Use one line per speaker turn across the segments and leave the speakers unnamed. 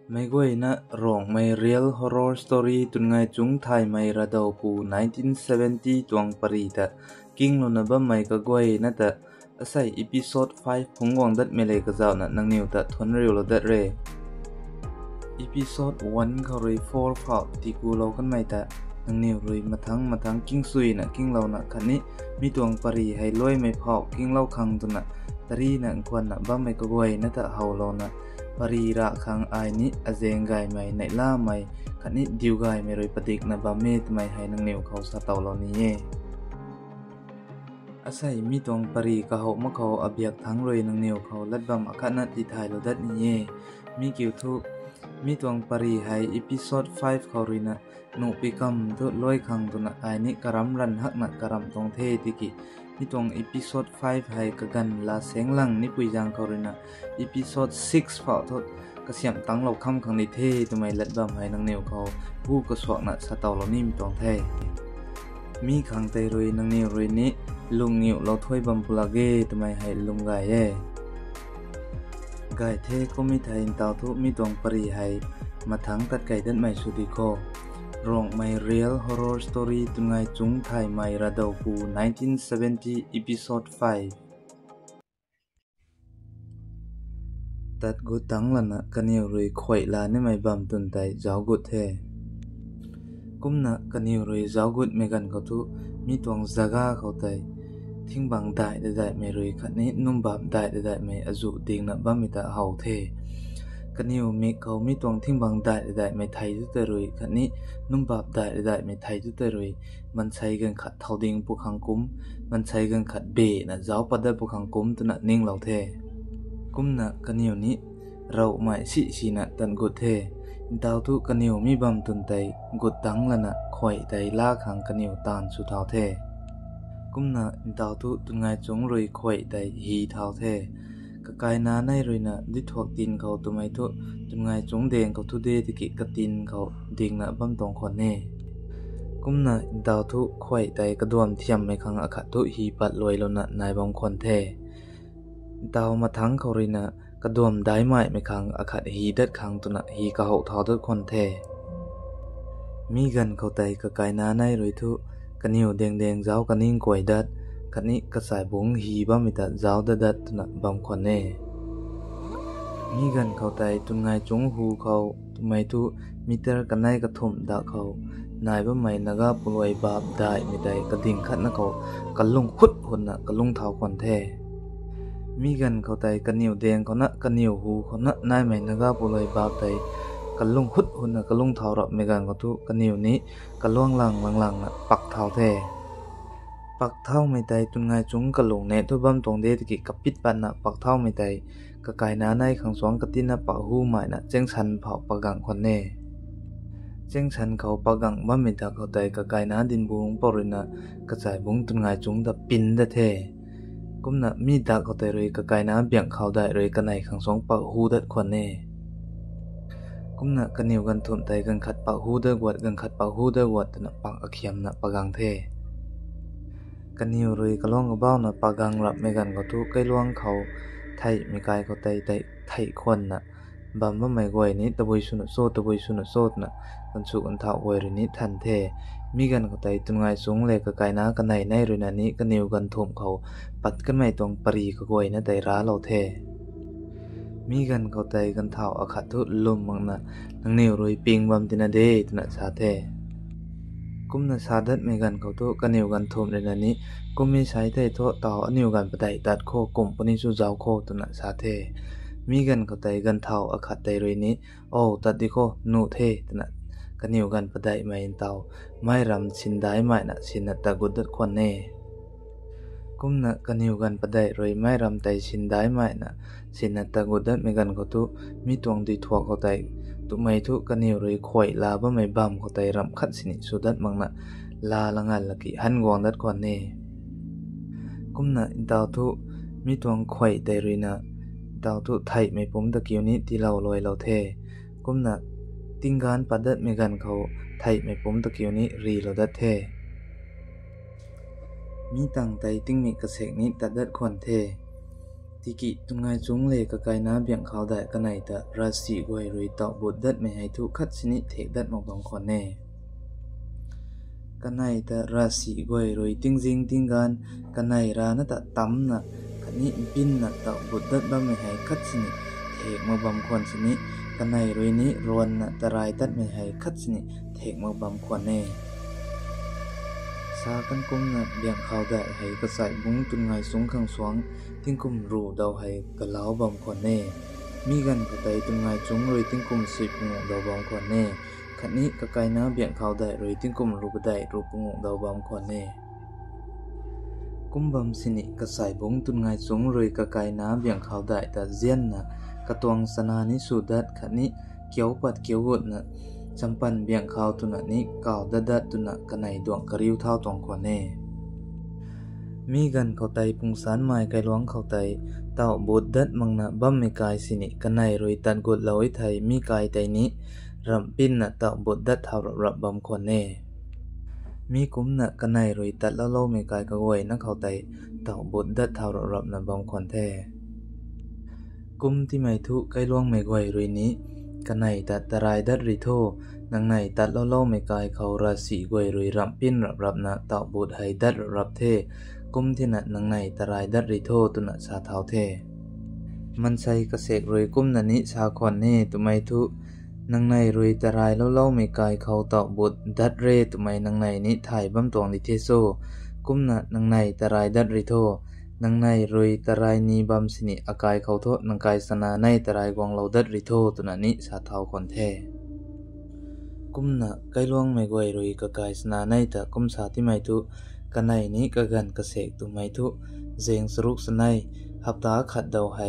May guay na rong may real horror story tun ngay chung thai may radaw pu 1970 tuang parita king lo na ba may kagway na ta asay episode 5 phungwang dat mele kazaw na nang niu ta thon riu lo dat re episode 1 khawri 4 phao tiku lo kan mai ta nang niu rui mathang king sui na king lo na khani mi tuang pari hai loi mai phao king lo khang tu na tari na kwan na ba mai kagway na ta haw lo na pari ra khang ai ni azengai mai nai la mai khani diugai mai roi patik na ba met mai hai nang niu khau sa taw lo ni ye asai mi tong pari ka ho ma khau abyak thang roi nang niu khau latbam akhana ti thai lo dat ni ye mi kiu thu mi tong pari hai episode 5 khau rina nu pikam tu loi khang tu na ai ni karam ran hak na karam tong the tiki mi tong episode 5 hai ka gan la senglang ni puijang khau rina episode 6 phao thot ka siam tang lo kham khang ni the tu mai latbam hai nang niu khau pu ka swak na sa taw lo ni mi tong the mi khang tai roi nang niu roi ni lung niu lo thoi bam pulage tu mai hai lung gai ye gai the ko mi thai taw thu mi tong pari hai mathang tat kai dan mai su di ko rong mai real horror story tungai chung thai mai radaw pu 1970 episode 5 tat gu tang lana kaniu rui khoi la ne mai bam tun tai jaw gut the kumna kaniu rui jaw gut megan ko tu mi tong zaga ko tai thingbang dai dai mai rui khani num bam dai dai mai azu ding na bamita haw the kaniu mi ko mi tong thingbang dai mai thai tu te rui khani num bap dai mai thai tu te rui man chai gan khat thoding pu khang kum man chai gan khat be na jaw pada pu khang kum tu na ning lo the kumna kaniu ni rau mai si na tan gut the daw tu kaniu mi bam tun tai gut tang lana khoi tai la khang kaniu tan su thaw the kumna daw tu tungai chung rui khoi tai hi thaw the ka kai na nai rui na di thok tin khau tumai thu tungai chung deng khau thu de tiki ka tin khau ding na bam tong khon ne kumna daw thu khoi tai ka duam thiam mai khang akha tu hi pat loi lo na nai bam khon the daw ma thang khau ri na ka duam dai mai mai khang akha hi dat khang tu na hi ka ho thaw dat khon the mi gan khau tai ka kai na nai rui thu kaniu deng jaw kaning koi dat khani ka sai bung hi ba mi ta jaw da dat na bam khon ne mi gan khau tai tungai chung hu khau tumai tu meter kanai ka thum da khau nai ba mai naga puloi bap dai mi dai ka ding khat na khau kalung khut hun na kalung thau khon the mi gan khau tai kaniu deng ko na kaniu hu khon na nai mai naga puloi bap dai kalung khut hun na kalung thau ra me gan ko tu kaniu ni kalong lang na pak thau the pak thau mai tai tungai chung kalung ne thu bam tong de ki kapit pan na pak thau mai tai ka kai na nai khang swang ka tin na pa hu mai na cheng san phau pagang khon ne cheng san khau pagang ba mi ta khau tai ka kai na din bung porina ka chai bung tungai chung da pin da the kumna mi da khau tai roi ka kai na byang khau dai roi ka nai khang swang pa hu dat khon ne kumna kaniu gan thum tai gan khat pa hu da gwat gan khat pa hu da gwat na pang akhiam na pagang the kaniu rui kalong about na pagang rap megan ko tu kailuang khau thai mi kai ko tai thai khon na bam ba mai goi ni taboi sunu so na kan su kan thau goi ri ni than the mi gan ko tai tungai sung le ka kai na ka nai nai ru na ni kaniu gan thum khau pat kan mai tong pari ko goi na tai ra lo the mi gan ko tai kan thau akha tu lum mang na nang niu rui ping bam tina de tna sa the kumna sadat megan ko to kaniu gan thum re na ni kumi sai thai tho taw aniu gan patai tat kho company su jaw kho to na sa the mi gan ko tai gan thau akhat tai roi ni o tat di kho nu the tna kaniu gan patai mai taw mai ram sin dai mai na sin na ta gudat khon ne kumna kaniu gan padai roi mai ram tai sin dai mai na sin na ta gudat megan ko tu mi tong di thwa ko tai tu mai thu kaniu roi khoi la ba mai bam ko tai ram khat sini sudat mangna la langal laki han gong dat khon ne kumna daw thu mi tong khoi tai roi na daw thu thai mai pom da kiu ni ti law loi lo the kumna tingan padat megan khau thai mai pom da kiu ni ri lo dat the mi tang tai ting mi ka sek ni tadat khon the ติกิตุงไงจุงเลกะไกน้าเบียงเขาได้กันไหนแต่ราศีกวยรุยต่อบุดดัดไม่ให้ทุกขัดชนิดเทกดัดมองบางคนแน่กันไหนแต่ราศีกวยรุยติ้งจิงติ้งกันกันไหนรานะแต่ตั้มนะขันนี้บินนะต่อบุดดัดบ้าไม่ให้ขัดชนิดเทกมาบางคนชนิดกันไหนรุยนี้รวนนะแต่รายดัดไม่ให้ขัดชนิดเทกมาบางคนแน่ซากันกุมนะเบียงเขาได้ให้กระใสบุ้งตุนไงสูงขังสวงทิ้งกุมรูเดาให้กะเล้าบอมคนแน่มีกันกระไตตุนไงจุงเลยทิ้งกุมสิบงงเดาบอมคนแน่ขันนี้กะไกน้าเบียงเขาได้เลยทิ้งกุมรูกระไดรูปงงเดาบอมคนแน่กุมบอมสินิกระใสบุ้งตุนไงสูงเลยกะไกน้าเบียงเขาได้แต่เจียนนะกระตวงสนานิสุดัดขันนี้เกี่ยวปัดเกี่ยววดนะจำปันเบียงเขาตุนะนี้ก่าวดัดตุนะกันไหนดวงกระริ้วเท่าตองคนแน่มีกันเขาไตปุงสารไม้ไกลหลวงเขาไตเต่าบูดดัดมังนะบัมไม่กายสินิกันไหนรวยตันกดเหลาไอ้ไทยมีกายไตนี้รำปิ้นนะเต่าบูดดัดเท่ารับบำคนแน่มีกุ้มนะกันไหนรวยตัดแล้วเล่าไม่กายกระวยนักเขาไตเต่าบูดดัดเท่ารับนะบำคนแท้กุ้มที่ไม่ทุไกลหลวงไม่กวยรวยนี้กันไหนตัดตรายดัดริโทนังไหนตัดเล่าไม่กายเขาราศีกวยรวยรำปิ้นรับนะเต่าบูดให้ดัดรับเทกุมที่นันังในตรายดัดริโทตุนะชาเท้าเทมันใช้กระเสกรวยกุมนันนิชาคอนเนตุไมทุนังในรวยตรายเล่าไม่กายเขาต่อบุตรดัดเรตุไมนังในนิถ่ายบัมตวงดิเทโซกุมนะนังในตรายดัดริโทนังในรวยตรายนีบัมสินิอากายเขาโทนังกายสนาในตรายกวางเราดัดริโทตุนะนิชาเท้าคอนเทกุมนะไกลล่วงไม่กวยรวยกะกายสนาในแต่กุมสาที่ไม่ทุกันไหนนี้กะกันกระเสกตุไม่ทุเจงสรุกสนัยหับตาขัดเดาให้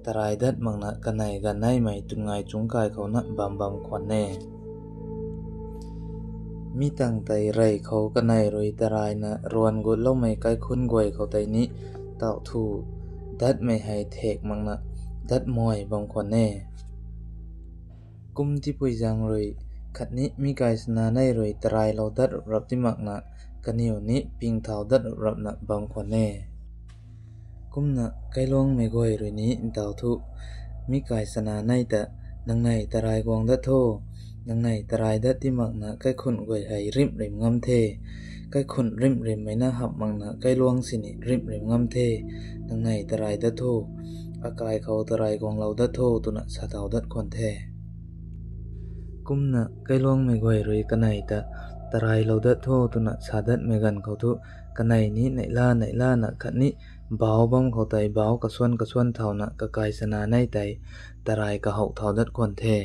ตรายดัดมังนะกันไหนกันไหนไม่ตุนไงจุงกายเขานะบำควันแน่มีตั้งไตไรเขากันไหนรวยตรายนะรวนกดเล่าไม่ไกลคุ้นกวยเขาไตนี้เต่าทูดัดไม่ให้เทกมังนะดัดมวยบำควันแน่กุมที่ปุยจังรวยขัดนี้มีกายสนาในรวยตรายเราดัดรับที่มักนะกันนิวนี้ปิงเท้าดัดรับนะบางคนแน่กุมนะไกลล่วงไม่ก่อยรวยนี้อินเต่าทุมีกายสนาในแต่นังในตรายกวางดัดโทนังในตรายดัดที่มักนะไกคนก่อยให้ริมริมงำเทไกคนริมริมไม่น่าหับมังนะไกล่วงสินิริมริมงำเทนังในตรายดัดโทอากายเขาตรายกวางเราดัดโทตุนะชาเท้าดัดคนแท้กุมนะไกล่วงไม่ก่อยรวยกันไหนแต่ตรายเราดัดโทตุนะชาดัดเมกันเขาทุกันไหนนี้ไหนล่านะขันนี้เบาบ้องเขาไตเบากระส่วนเท่านะกะกายสนาในไตตรายกะหกเท่าดัดคนแท้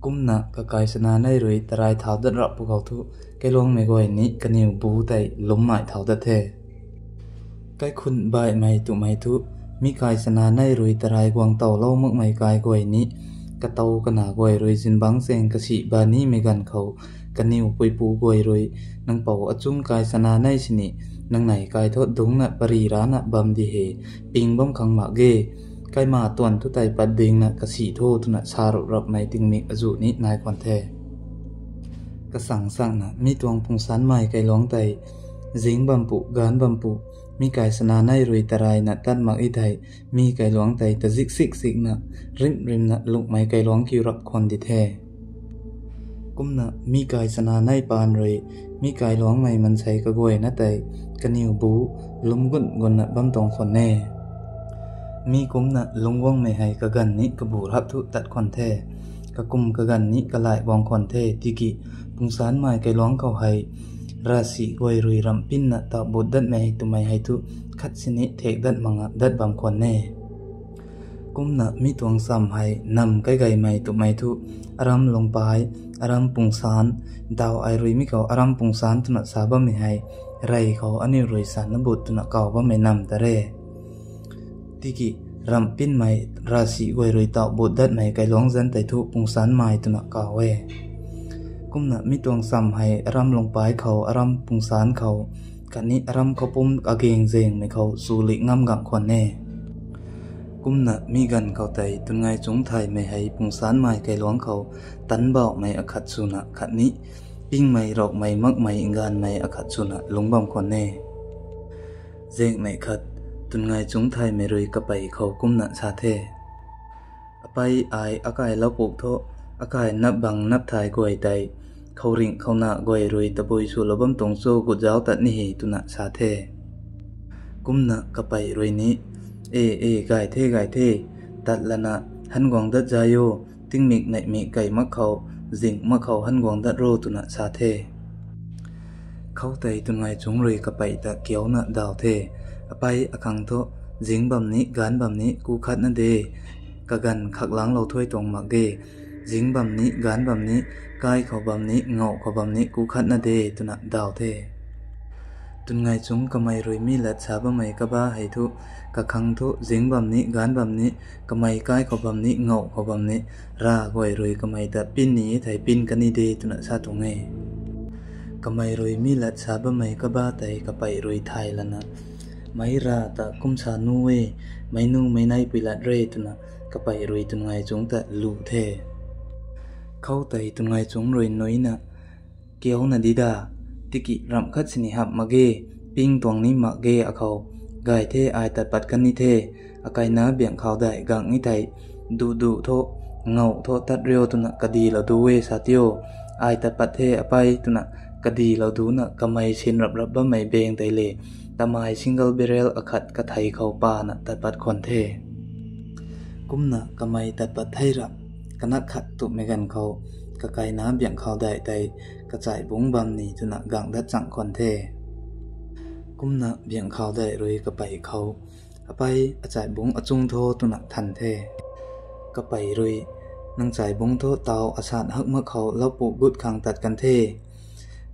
กุมนะกะกายสนาในรวยตรายเท่าดัดรับพวกเขาทุไกลวงไม่ก่อยนี้กันนิวบูไตล้มหมายเท่าดัดแท้ไกคุณใบไม่ตุไม่ทุมีกายสนาในรวยตรายกวางเต่าเล่าเมื่อไม่กายก่อยนี้กะเต่ากะหนากวยรวยสินบังเซงกะสีบานี้ไม่กันเขากันนิวปุยปูกวยรวยนังเป่าอจุ้งกายสนาในสินินังไหนกายทดดุงนะปรีรานะบัมดีเฮปิงบัมขังหมากเกกายมาตวนทุไตปัดเดงนะกะสีโทตุนะชารุรับไม่ติงมิกอจุนี้นายควันแทกะสั่งนะมีตวงพุงสันไม้ไกล้องไตจิงบัมปุกานบัมปุมีกายสนาในรวยตรายนะตัดมักอีไทยมีไกล้องไตตะซิกนะริมนะลุกไม้ไกล้องคิวรับคนดิแท้กุมนะมีกายสนาในปานเลยมีกายร้องไม่มันใช้กระกวยนะแต่กันนิวบูลุมกุนกนนะบัมตองคนแน่มีกุมนะลุงว่องไม่ให้กะกันนี้กระบูรับทุตัดคนแท้กะกุมกะกันนี้กะลายบองคนแท้ติกิปุงสารไม้ไกร้องเขาให้ราศีกวยรุยรำปิ้นนะตาบดดัดไม่ให้ตุไม่ให้ทุคัดสินิเทกดัดมังดัดบางคนแน่กุมนะมีตวงซ้ำให้นำไกไม่ตุไม่ทุอารมลงไปอารมปุงสารดาวไอรุยมิเขาอารมปุงสารตุนะสาบะไม่ให้ไรเขาอันนี้รุยสารนบุตรตุนะเก่าบะไม่นำแต่เร่ติกิรำปิ้นไม่ราศีกวยรุยตาบดดัดไม่ไกล้องจันแต่ทุปุงสารไม่ตุนะเก่าเวกุมนะมีตวงซ้ำให้อารมลงไปเขาอารมปุงสารเขากันนี้อารมเขาปุ่มอาเกงเจงไม่เขาสูลิงำกังคนแน่กุมนะมีกันเขาไตตุนไงจงไทยไม่ให้ปุงสารไม้ไกลหลวงเขาตันเบาไม่อคัดสุนะขัดนี้ปิ้งไม่รอกไม่มักไม่งานไม่อคัดสุนะหลงบำคนแน่เจงไม่ขัด ตุนไงจงไทยไม่รุยกะไปเขากุมนะชาเทอไปอายอากายเล่าปุกโทอากายนับบังนับทายกวยใดเขาริงเขาหน้ากวยรุยตะบุยสูระบำตรงโซกุดเจ้าตัดนิหิตุนะชาเทกุมนะกะไปรุยนี้กายเทตัดละนะหันกวางดัดใจโยติ้งมิกในมิไก่มะเขาจิงมะเขาหันกวางดัดโรตุนะชาเทเขาไตตุนไงจงรุยกะไปตะเกียวนะดาวเทอไปอคังโทจิงบำนี้การบำนี้กูคัดนั่นเดกะกันขักล้างเราถ้วยตรงมักเดจิงบำนี้การบำนี้กายเขาบำนี้เงาเขาบำนี้กูคัดนั่นเดตุนะดาวเทตุนไงจงกะไม่รุยมีลัดชาบะไม่กะบ้าให้ทุกะคังทุจิงบำนี้การบำนี้กะไม่กายเขาบำนี้เงาเขาบำนี้รากวยรุยกะไม่ตัดปิ้นนี้ไถปิ้นกันนี่เดตุนะชาตรงไงกะไม่รุยมีลัดชาบะไม่กะบ้าไตกะไปรุยไทยละนะไม่ราตะกุมชานูเวไม่นุ่งไม่ในปิลัดเรตุนะกะไปรุยตุนไงจงตะลูเทเข้าไตตุนไงจงรุยน้อยนะเกียวนะดีดาติกิรำคัดสนิหับมาเกปิงตวงนี้มาเกอะเขาไกเทอายตัดปัดกันนิเทอากายน้าเบี่ยงเขาได้กังนิไทดูโทเงาโทตัดเรียวตุนะกะดีเราดูเวสาติโออายตัดปัดเทอไปตุนะกะดีเราดูนะกะไม่ชินรับบะไม่เบงไตเลตะไมซิงเกิลเบเรลอคัดกะไทเขาปานะตัดปัดคอนเทกุมนะกะไม่ตัดปัดไทรับกะนักขัดตุเมกันเขากะไกน้าเบี่ยงเขาได้ไตกระจายบุ้งบำนี้ตุนะกังดัดจังคอนเทกุมนะเบี่ยงเขาได้รุยกะไปเขาอไปอาจายบุ้งอจุงโทตุนะทันเทกะไปรุยนังจ่ายบุ้งโทเตาอาชาดฮักเมื่อเขาเล่าปุกุดขังตัดกันเท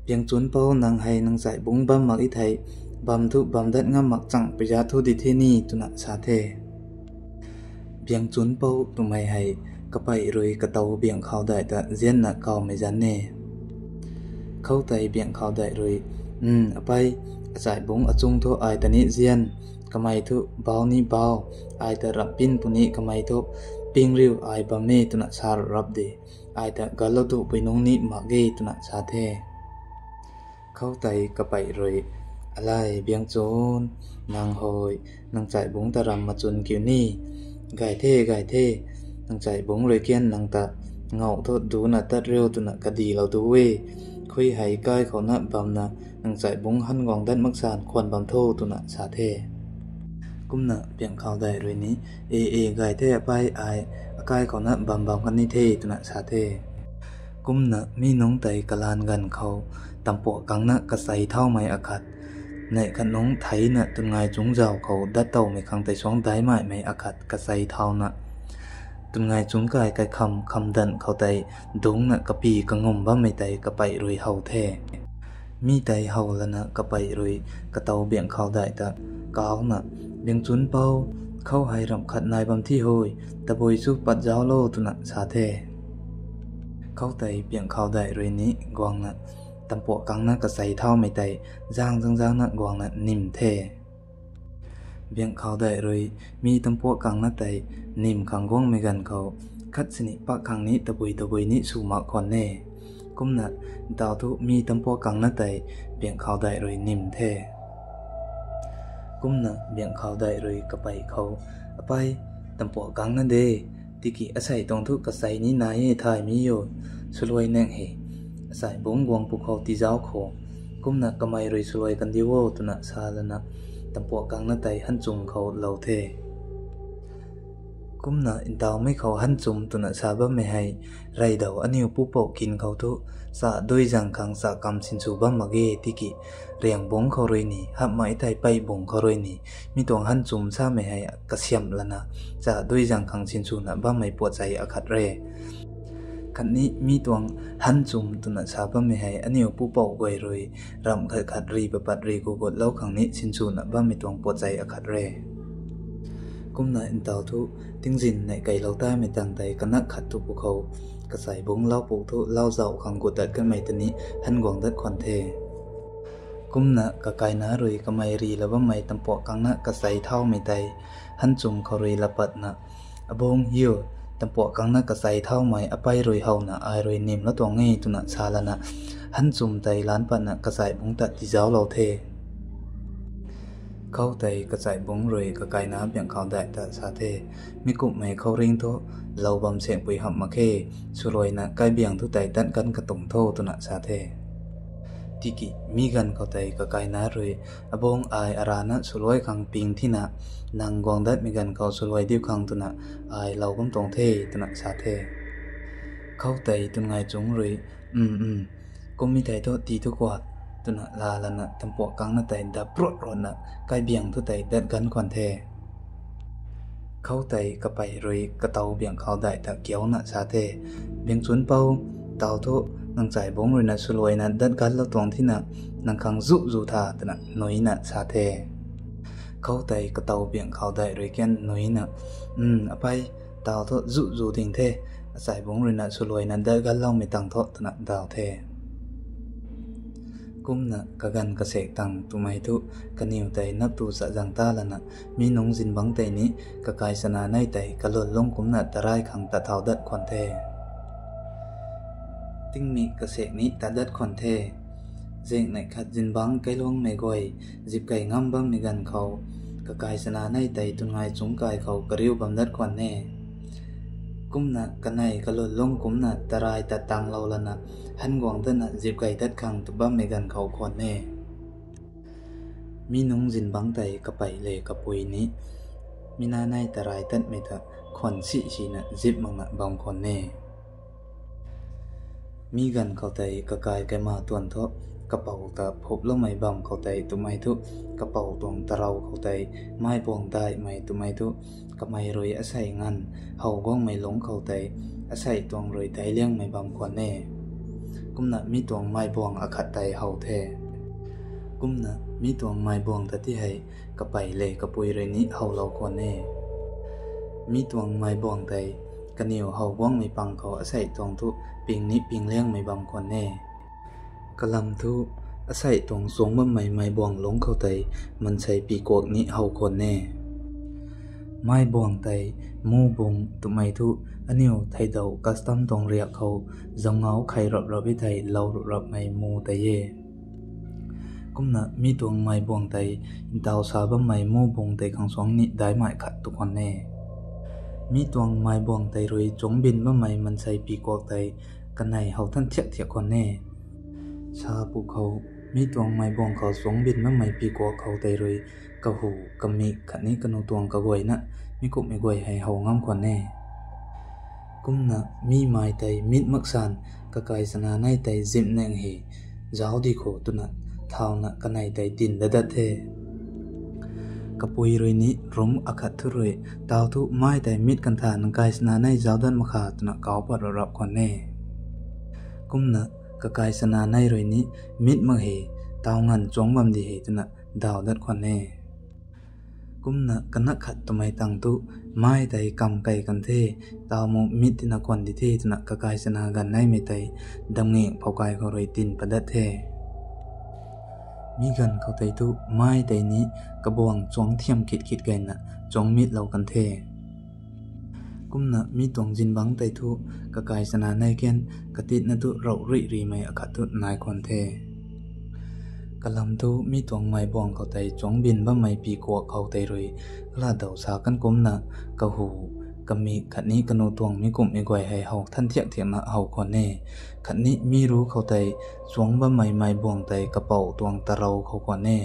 เบียงจุนเป้านางให้นังจ่ายบุ้งบำมักอีไทยบำทุบำดัดงามมักจังปิยาทุดิเทนีตุนะชาเทเบียงจุนเป้าตุไม่ให้กะไปรุยกะเตาเบียงเขาได้แต่เจียนนะเขาไม่จันเน่เข้าไตเบียงเขาได้รุยอไปอาจายบุ้งอจุงโทอายตะนิเจียนกะไม่ทุเบานี้เบาอายแต่รับปินปุนี้กะไม่ทุปิงริวอายบำเมตุนะชารับเดอายแต่กะลตุไปนงนี้มักเกตุนะชาเทเข้าไตกะไปรุยอะไรเบียงโจนนางหอยนางจ่ายบุ้งตะรำมาจุนกิวนี่ไก่เท่นางจ่ายบุ้งเลยเกียนนางตัดเงาโทษดูนะตัดเร็วตุนะกะดีเราดูเวคุยให้กายเขานะบำนะนางจ่ายบุ้งหันกองด้านมักสานควันบำโทตุนะชาเทกุมนะเบียงเขาได้ด้วยนี้ไก่เท่ไปอายกายเขานะบำกันนี่เทตุนะชาเทกุมนะมีน้องไตกะลานกันเขาตำปวกังนะกะใสเท่าไม่อาคัดในขนมไทยนะตุนไงจงเจ้าเขาดัดเต่าไม่คังแต่ช่องได้ไม่อาคัดกะใสเท่านะตุนไงจงกายไก่คำดันเขาไตดงนะกะปีกะงมว่าไม่ไตกะไปรุยเฮาแท้มีไตเฮาละนะกะไปรุยกะเตาเบี่ยงเขาได้แต่ก้าวนะเบี่ยงจุนเป้าเข้าให้รำขัดนายบำที่โหยตะบอยสุปัดเจ้าโลตุนะชาเทเข้าไตเบี่ยงเขาได้รุยนี้กวางนะตำปวกังนะกะใสเท่าไม่ไตจ้างนะกวางนะนิ่มเทเบียงเขาได้เลยมีตำปวกังนะไตนิ่มขังกวงไม่กันเขาคัดสนิปะขังนี้ตะบุยนี้สู่มาก่อนแน่กุมนะดาวทุมีตำปวกังนะไตเบียงเขาได้เลยนิ่มเทกุมนะเบียงเขาได้เลยกะไปเขาไปตำปวกังนะเดติกิอาศัยตรงทุกกะใสนี้นายทายมีโยสลวยแน่งเหสายบุ้งกวงปุกเขาตีเจ้าโคกุมนะกะไม่รุยสวยกันดีโวตุนะซาลนะตำปวกังนะไตหันจุงเขาเหล่าเทกุมนะอินดาวไม่เขาหันจุมตุนะซาบะไม่ให้ไรเดาอันนี้ปุปกินเขาทุสะด้วยจังคังสะกำสินสูบะมาเกติกิเรียงบุ้งเขารุยนี่หับไม้ไตไปบุ้งเขารุยนี่มีตัวหันจุมซาไม่ให้กระเสียมละนะจะด้วยจังคังสินสูนะบะไม่ปวดใจอาคัดเรคันนี้มีตัวหันจุมตุนะชาบะไม่ให้อันนี้ผู้เป่าไกวเลยรำขัดรีบปัดรีกูกดเล่าขังนี้ชินชูนะบ้าไม่ตัวปวดใจอาคัดเรกุมนะอินเตาทุติ้งจินในไก่เล่าใต้ไม่ตั้งใจกันนักขัดทุกภูเขากระใสบุ้งเล่าปุกทุเล่าเจ้าขังกดตัดกันไม่ตันนี้หันกวางดัดควันเทกุมนะกะไก่นารุยกะไม่รีแล้วว่าไม่ตำปอกังนะกระใสเท่าไม่ไตหันจุมเขารีละปัดนะอบงเหี้ยวตำปวกังนะกะใสเท่าไม่อไปรวยเฮานะอายรวยนิ่มแล้วตัวง่ายตุนะชาละนะหันจุ่มไตล้านปันนะกะใสบุงตัดที่เจ้าเราเท เข้าใจกระจายบงรวยกระไกน้ำอย่างเขาได้แต่สาเทมิกุไม่เขาริงโตเราบำเสียงปุยหับมาเคสุรวยนะใกล้เบียงทุใจดันกันกระตุ่มโทตุนะสาเทที่กิมีกันเข้าใจกระไกน้ารวยอบงไออารานะสุรวยขังปิงที่นะนางกวางดัดมีกันเขาสุรวยดิ้วขังตุนะไอเราบำตรงเทตุนะสาเทเข้าใจตุนไงจงรวยก็มีใจโตตีทุกวัดตุนะลาลนะทำปวกกังนะแต่ดับปลดร้อนนะใกล้เบียงทุใจดันกันควันเทเข้าใจกระไปรวยกระเตาเบียงเขาได้ตะเกียวนะสาเทเบียงชวนเป้าเตาโตนังใจบงรวยนะสุรวยนะดันกันแล้วตรงที่นะนังคังจุธาตนะหน่อยนะสาเทเข้าใจกระเตาเบียงเขาได้รวยแก่นหน่อยนะอภัยเตาโตจุทิ้งเทใจบงรวยนะสุรวยนะดันกันเล่าไม่ตังโตตนะดาวเทกุมนะกะกันกะเสกตังตุไมทุกะนิวไตนับตูสะจังตาละนะมีนงจินบังไตนี้กะกายสนาในไตกะลดลงกุมนะตะรายขังตะเทาดัดควันเทติ้งมีกะเสกนี้ตะดัดควันเทเจงในขัดจินบังไกลวงไม่ก่อยจิบไก่งำบังมีกันเขากะกายสนาในไตตุงไงจงกายเขากะริวบำดัดควันแน่กุมนะกะไนกะลดลงกุมนะตะรายตะตังเราละนะหันกวางตนะจิบไก่ดัดขังตุบัมไม่กันเขาควันแน่มีนงจินบังไตกะไปเลกะปุยนี้มีนาในตะรายตัดไม่ทะควันสิชีนะจิบมังนะบางควันแน่มีกันเขาไตกะกายแกมาตวนเถาะกระเป๋าตะพบแล้วไม่บำเขาไตตุไม่ทุกระเป๋าตวงตะเราเขาไตไม่ปวงได้ไม่ตุไม่ทุกะไม่รวยอาศัยงันเฮาก้องไม่หลงเขาไตอาศัยตวงรวยไตเลี้ยงไม่บำควันแน่กุมนะมีตวงไม้บวงอาคัดไตเฮาแท้กุมนะมีตวงไม้บวงตะที่ให้กะไปเลกะปุยเรนี้เฮาเราควันแน่มีตวงไม้บวงไตกะเหนียวเฮาก้องไม่ปังเขาอาศัยตวงทุปิงนี้ปิงเลี้ยงไม่บำควันแน่กะลำทุอาศัยตวงสวงบ่ใหม่ไม้บวงหลงเขาไตมันใส่ปีกวกนี้เฮาควันแน่ไม้บวงไตมู่บงตุไม่ทุอันนี้ไทยเดาคัสตัมตรงเรียกเขาจงเอาใครรับวิไทยเรารับไม่มูไตเย่กุมนะมีตัวไม่บวงไตอินดาวสาบไม่มูบงไตขังสองนี้ได้หมายขัดทุกคนแน่มีตัวไม่บวงไตรวยจงบินบ่ไม่มันใส่ปีกวกไตกันในเขาท่านเทียคนแน่ชาปุเขามีตัวไม่บวงเขาสงบินบ่ไม่ปีกวกเขาไตรวยกะหูกะมีขันนี้กันเอาตัวกะกวยนะมีกุไม่กวยให้เขางามคนแน่กุมนะมีไม้ไตมิดมักสันกะกายสนาในไตจิมแนงเฮจาวดีโคตุนะเท่านะกันในไตดินละดัดเทกะปุยรวยนี้รมอคัดทุรวยดาวทุไม้ไตมิดกันทานังกายสนาในจาวดันมะขาตุนะเกาปัดรับคนแน่กุมนะกะกายสนาในรวยนี้มิดมะเฮดาวงันจงบำดีเฮตุนะดาวดัดคนแน่กุมนะกันนักขัดตัวไม่ตังตุไม้ไตกำไก่กันเทดาวมุมิตินักวันดิเทตุนะกะกายสนากันในไม่ไตดำเงะเผากายเขารวยตินประดัดเทมีกันเขาไตตุไม้ไตนี้กระบวงจงเทียมคิดกันนะจงมิดเรากันเทกุมนะมีตวงจินบังไตตุกะกายสนาในเกนกติดนะตุเรารีไม่อคัดตุนายคนเทกะลำทุมีตวงไม้บวงเขาไตจงบินบ่ไม่ปีกวกเขาไตรวยกลาเดาสากันกุมนะกะหูกะมีขันนี้กะโนตวงมีกุมมีกวยให้เฮาท่านเทียนะเฮาคนแน่ขันนี้มีรู้เขาไตจวงบ่ไม่ไม้บวงไตกระเป๋าตวงตะเราเขาคนแน่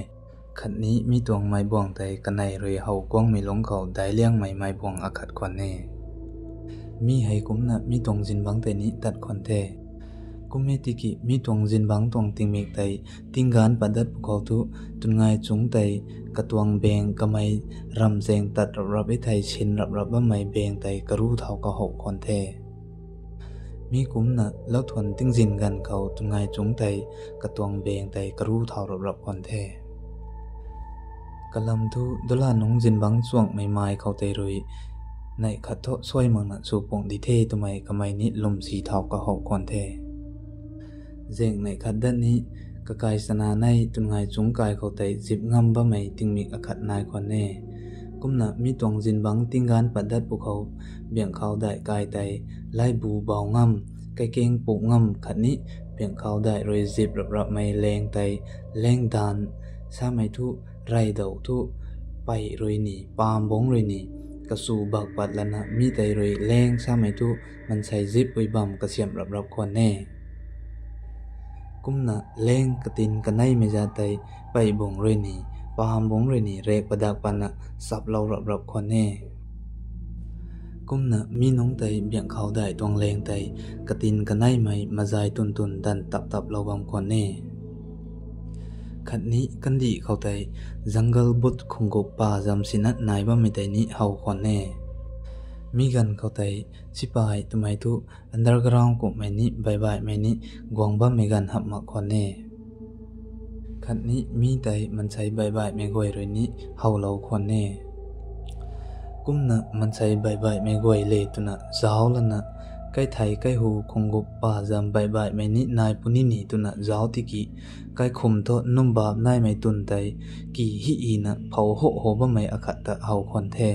ขันนี้มีตวงไม้บวงไตกันในรวยเฮากวงมีหลงเขาได้เลี้ยงไม้บวงอาคัดคนแน่มีให้กุมนะมีตวงจินบังไตนี้ตัดคนแท้กุมเมติกิมีตวงจินบังตวงติงเมกไตติงการปัดดัดภูเขาทุตุนไงจงไตกระตวงเบงกะไม่รำเซงตัดรับไอไทยชินรับบ่ไม่เบงไตกระรู้เท่ากะหกคนแท้มีกุมนะแล้วทวนติงจินกันเขาตุนไงจงไตกระตวงเบงไตกระรู้เท่ารับคนแท้กะลำทุดลานงจินบังช่วงไม่ไม้เขาไตรุยในขัดโตช่วยมังนะสูปงดิเทตุไมกะไม่นิลมสีเท่ากะหกคนแท้เจงในขัดด้านนี้กะกายสนาในตุนไงจงกายเขาไตจิบงำบ่ไม่ติงมีอคัดนายคนแน่กุมนะมีตวงจินบังติงการปัดดัดภูเขาเบี่ยงเขาได้กายไตไล่บูเบางำไกเก่งปุงำขัดนี้เบี่ยงเขาได้รวยจิบรับไม่แรงไตแรงดานสาไม่ทุไรเดาทุ ไปรวยนี่ปามบงรวยนี่กระสูบักปัดละนะมีแต่รวยแรงซาไม่ทุมันใส่ซิบอุยบำกระเสียมรับคนแน่กุมนะแรงกระตินกันในเมจาไตไปบงรวยนี่ปามบงรวยนี่เรกประดักปันนะสับเรารับคนแน่กุมนะมีน้องไตเบี่ยงเขาได้ตวงแรงไตกระตินกันในไม่มาใจตุนดันตับเราบำคนแน่ขัดนี้กันดีเขาไตจังเกิลบุตรคงกป่าจำสินะนายว่าไม่ได้นี้เฮาคนแน่มีกันเขาไตสิปายทำไมทุอันเดอร์กราวกุไม่นี้บายไม่นี้กวางบ้าไม่กันหับมาคนแน่ขัดนี้มีไตมันใช้บายไม่กวยเลยนี้เฮาเราคนแน่กุมนะมันใช้บายไม่กวยเลยตุนะเจ้าละนะใกล้ไทยใกล้หูคงกป่าจำบายไม่นี้นายปุนินีตุนะเจ้าที่กี่ใกล้คุมโตนุ่มบาบนายไม่ตุนไตกี่ฮีอีนะเผาโหบ้าไม่อคัตตะเฮาคนแท้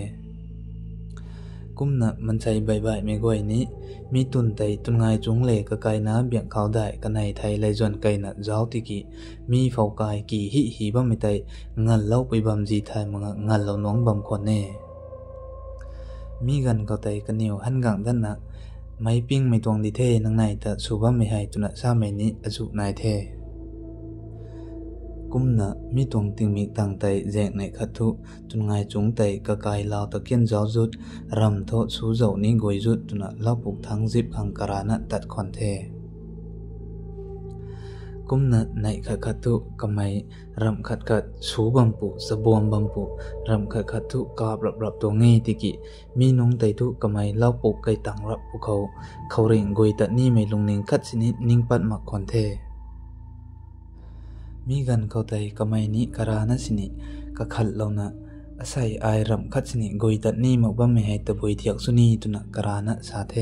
กุมนะมันใช้ใบไม่กวยนี้มีตุนไตตุนไงจุงเล่กไกน้ำเบี่ยงเขาได้กันในไทยเลยจนไกนะเจ้าที่กี่มีเฝ้ากายกี่ฮีบ้าไม่ไตงันเล่าไปบำจีไทยมังงันเล่าน้องบำคนแน่มีกันเขาไตกันเหนียวหันกังด้านนะไม่ปิ้งไม่ตวงดีเทนังในแต่สูบไม่ให้ตุนะซาไม่นี้อจุนายเทกุมนะมีตวงติงมีต่างไตแจกในขัดทุจนไงจุงไตกะกายลาวตะเกียนเจ้าจุดรำโทสูเจ้านี้กวยจุดตุนะเล่าปุกทั้งซิบขังการานะตัดคอนเทกุมนะในขัดทุกำไมรำขัดสูบัมปุสบวมบัมปุรำขัดทุกาบรับตัวงี้ติกิมีน้องไตทุกำไมเล่าปุกไกตังรับปุเขาเร่งกวยตัดนี่ไม่ลงนิ่งคัดสินินิ่งปัดมักคอนเทมีกันเขาไตกำไมนี้การานะสินิกะขัดเรานะอาศัยอายรำคัดสินิกวยตัดนี่มักบ้าไม่ให้ตะบวยเทียกสุนีตุนะการานะสาเท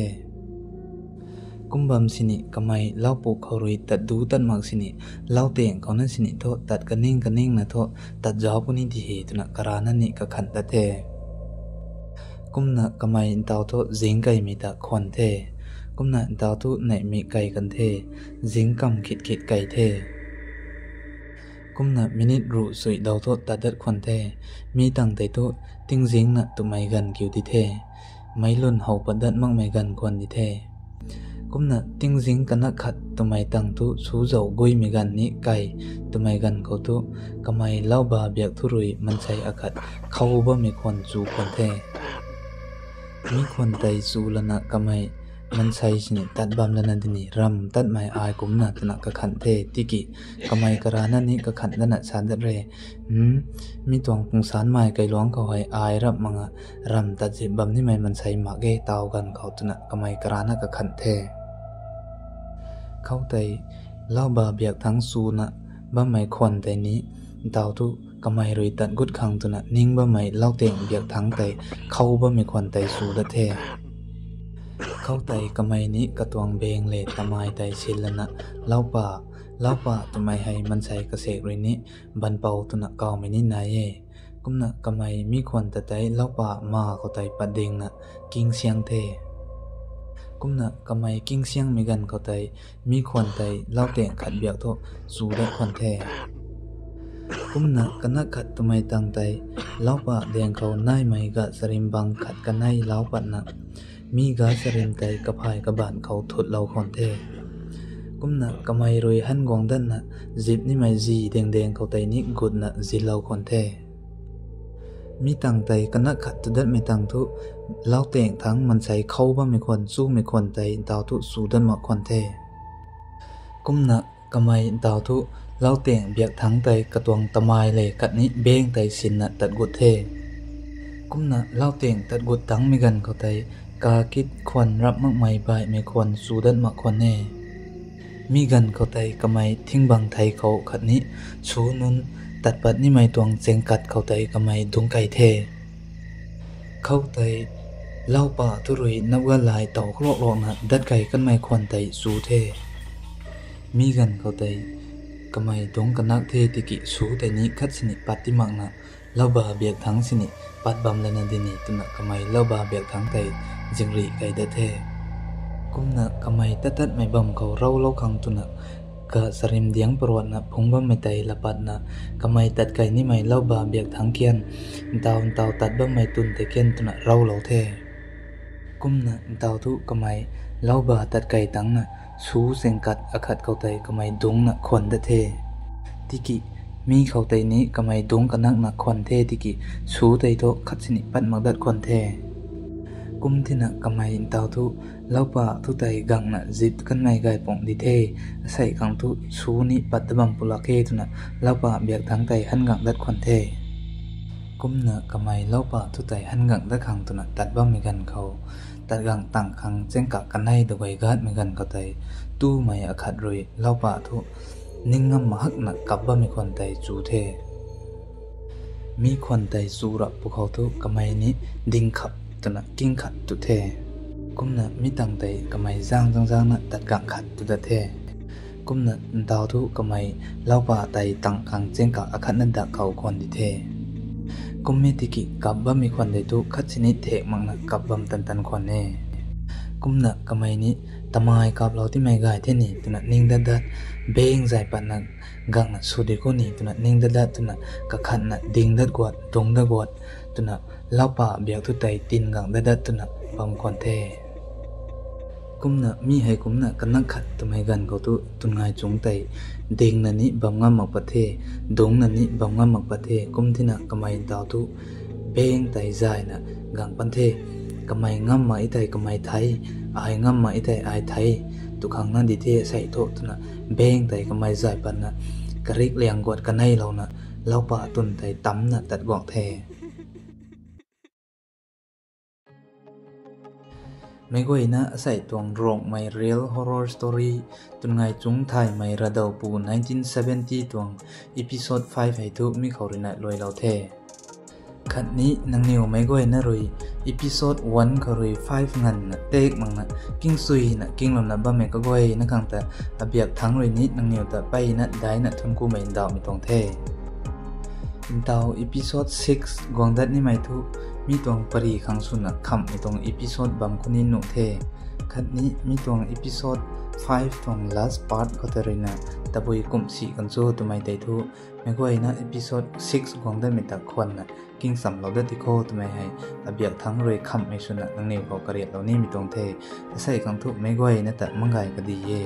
กุมบัมสินิกำไมเล่าปุกเขารุยตัดดูตัดมักสินิเล่าเตียงเขานั้นสินิโทตัดกันนิ่งนะโทตัดจอบนี้ที่เหตุนะการานะนี่กะขันตะเทกุมนะกำไมดาวโทจิงไกมีตะควันเทกุมนะดาวทุในมีไก่กันเทจิงกำคิดไก่เทกุมนะมินิรูสุยดาวโทตัดดัดควันเทมีตั้งแต่โทติงจิงนะตุไม่กันคิวดิเทไม่ล้นเฮาปัดดัดมักไม่กันควันดิเทกุมนะติงจิงกันนักขัดตุไม่ตั้งทุสูเจ้ากุยมีกันนี้ไก่ตุไม่กันเขาทุกำไมเล่าบาเบียกทุรุยมันใช้อาคัดเขาบ่มีควันจูควันเทมีควันไตจูละนะกำไมมันใช้สินิตัดบำละนันดินีรำตัดไม้อายกุมนะตนะกะขันเทติกิกำไมกระนั้นนี้กะขันนั่นน่ะสานดัดเรมีตวงปุงสานไม้ไก่หลวงเขาให้อายรับมังะรำตัดจิบำนี่ไม่มันใช้หมากเกตาวกันเขาตนะกำไมกระนั้นกะขันเทเข้าไตเล่าบาเบียกทั้งสูนะบ้าไม่ควันไตนี้ดาวทุกำไมรุยตัดกุดขังตนะนิ่งบ้าไม่เล่าเตียงเบียกทั้งไตเข้าบ้าไม่ควันไตสูดัดเทเข้าไตกำไมนี้กระตวงเบงเลตะไมไตชินละนะเล่าป่าทำไมให้มันใช้เกษตรเรนี้บันเป่าตุนะเก่าไม่นินายกุมนะกำไมมีควันตะไตเล่าป่ามาเขาไตปัดเดงนะกิ้งเสียงเทกุมนะกำไมกิ้งเสียงมีกันเขาไตมีควันไตเล่าเตียงขัดเบียกโทสูได้ควันเทกุมนะกันนักขัดทำไมตั้งไตเล่าป่าเดียงเขาหน้าไม่กะสริมบังขัดกันในเล่าปัดนะมีกาสริมไตกระพายกระบานเขาทดเราคอนเทกุมนะกำไมรวยหันกองดันนะจิบนี่ไม่จีแดงเขาไตนี้กุดนะจิเราคอนเทมีตั้งไตกันนักขัดตุดัดไม่ตั้งทุเล่าเตียงทั้งมันใส่เข้าบ้าไม่ควรสู้ไม่ควรไตดาวทุสูดันมาคอนเทกุมนะกำไมดาวทุเล่าเตียงเบียกทั้งไตกระตวงตะไมเลยกัดนี้เบ้งไตสินนะตัดกุดเทกุมนะเล่าเตียงตัดกุดทั้งมีกันเขาไตกาคิดควันรับมักไม่ใบไม่ควรสูดันมักควรแน่มีกันเขาไตกำไมทิ้งบังไทยเขาขัดนี้ชูนุนตัดปัดนี่ไม่ตวงเจงกัดเขาไตกำไมดงไก่เทเขาไตเล่าป่าทุรุยนับว่าลายต่อโครกโลนะดัดไก่กันไม่ควรไตสูเทมีกันเขาไตกำไมดงกันนักเทติกิสูแต่นี้คัดสนิปัดที่มักนะเล่าบาเบียกทั้งสนิปัดบำละนันดินีตุนะกำไมเล่าบาเบียกทั้งไตจึงรีไก่เดเทกุมนะกำไมตัดไม่บำเขาเล่าคังตุนะ ka sarim diang perwat na phungba metai lapat na kamai tat kai ni mai lau ba biak thang kian taw tat ba mai tun te kian tuna rau lo the kumna taw tu kamai lau ba tat kai tang na su sengkat akhat kau tai kamai dung na khon da the tiki mi kau tai ni kamai dung kanak na khon the tiki su tai to khatsini pat magdat khon the kum thina kamai taw tu lau pa tu tai gang na zip kan mai gai pong di the sai kang tu su ni pat bam pula ke tuna lau pa biak thang tai han gang dat khon the kumna kamai lau pa tu tai han gang dat khang tuna tat bam mi gan khau tat gang tang khang chengka kanai do gai gat mi gan ka tai tu mai akhat roi lau pa tu ningam mahak na kabba mi khon tai chu the mi khon tai su ra pu khau tu kamai ni ding khap tuna king khat tu the kumna mi tang tai kamai jang na tat gang khat tu da the kumna daw tu kamai lau pa tai tang khang chengka akhat na da kau khon di the kummi tiki kabba mi khon dai tu khatchini the mangna kabbam tan khon ne kumna kamai ni tamai kap lau ti mai gai the ni tuna ning da da beng zai pan na gang na su de ko ni tuna ning da da tuna ka khan na ding da gwat dong da gwat tuna lau pa biak tu tai tin gang da da tuna pam khon the kumna mi hai kumna kanak khat tumai gan ko tu tungai chung tai ding na ni bamnga mak pathe dong na ni bamnga mak pathe kum thina kamai taw tu beng tai zai na gang pan the kamai ngam ma itai kamai thai ai ngam ma itai ai thai tu khang na di the sai tho tuna beng tai kamai zai pan na karik liang got kanai lo na lau pa tun tai tam na tat gok theไม่ก็อินะใส่ตวงรองไม่ real horror story ตุนไงจุงไทยไม่ระดาวปู1970ตวง episode 5ให้ทุกมีเขาเรียนลอยเราเทขัดนี้นังนิวไม่ก็อินะรวย episode 1เขารวย5งันนะเตกมังนะกิ้งซุยนะกิ้งลำนับบ้าไม่ก็ก้อยนะกังแต่ระเบียบทั้งรวยนี้นังนิวแต่ไปนะได้นะทุนกูไม่ดาวมีตรงเทอินเตา episode 6กวางดัดนี่ไม่ทุกมีตวงปรีขังสุนักคำมีตวงอีพิโซดบัมคุนินุเทคัดนี้มีตวงอีพิโซด5ตวง last part ก็ตรีนะตะบุยกุมสีกันโซตัวไม่ได้ทุไม่ก็ไอ้นะอีพิโซด6กวางได้มีตะควันนะกิ้งสัมเราได้ที่โคตัวไม่ให้ระเบียบทั้งรวยคำไม่สุนักนังนิวเขากระเรียดเหล่านี้มีตวงเทใส่ขังทุไม่ก็ไอ้นะแต่มังไงก็ดีเย่